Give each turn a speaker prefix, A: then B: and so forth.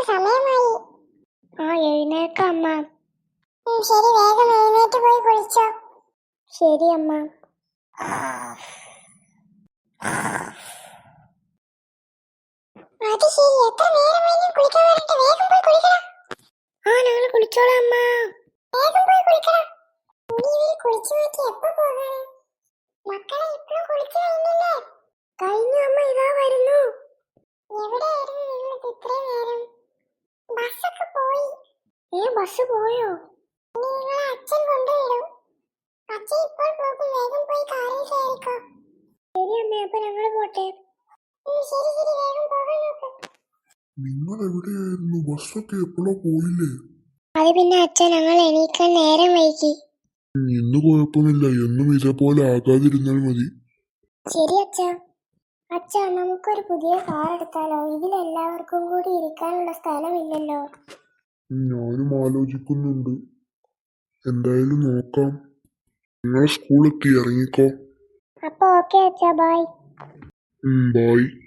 A: സമയമായി.
B: എഴുന്നേൽക്കാം അമ്മ.
A: ശരി, വേഗം എഴുന്നേറ്റ് പോയി കുളിച്ചോ.
B: ശരി അമ്മ.
A: അത് ശരി, എത്ര നേരമായി കുളിക്കാൻ വരട്ടെ, വേഗം പോയി കുളിക്കണം.
B: ഞങ്ങൾ കുളിച്ചോളാം അമ്മ.
A: വേഗം പോയി കുളിക്കണം. കുളിച്ചു മാറ്റി എപ്പോ പോകാൻ? മക്കളെ ഇപ്പോഴും കുളിച്ചു കഴിഞ്ഞില്ലേ?
B: കഴിഞ്ഞു അമ്മ, ഇതാ വരുന്നു.
A: എവിടെയായിരുന്നു നിങ്ങൾ ഇത്രയും നേരം? ബസ്സൊക്കെ പോയി.
B: ബസ് പോയോ?
A: നിങ്ങളെ അച്ഛൻ കൊണ്ടുവിടും. അച്ഛൻ ഇപ്പോൾ പോകും, വേഗം പോയി കാറിൽ കയറിക്കോ.
B: ശരി അമ്മേ, അപ്പൊ ഞങ്ങൾ പോട്ടെ.
A: ശരി ശരി, വേഗം പോകാൻ നോക്ക്.
C: നിങ്ങൾ എവിടെയായിരുന്നു? ബസ്സൊക്കെ എപ്പോഴോ പോയില്ലേ?
B: അത് പിന്നെ അച്ഛൻ, ഞങ്ങൾ എണീക്കാൻ നേരം വൈകി.
C: ഇന്ന് കുഴപ്പമില്ല, എന്നും ഇതേപോലെ ആകാതിരുന്നാൽ മതി.
B: ശരി അച്ഛാ. അച്ഛാ, നമുക്കൊരു പുതിയ കാർ എടുത്താലോ? ഇതിലെല്ലാവർക്കും കൂടി ഇരിക്കാനുള്ള സ്ഥലമില്ലല്ലോ.
C: ഞാനും ആലോചിക്കുന്നുണ്ട്. എന്തായാലും നോക്കാം. നിങ്ങളെ സ്കൂളെത്തി, ഇറങ്ങിക്കോ.
B: അപ്പൊ ഓക്കെ അച്ഛാ, ബൈ.
C: ബൈ.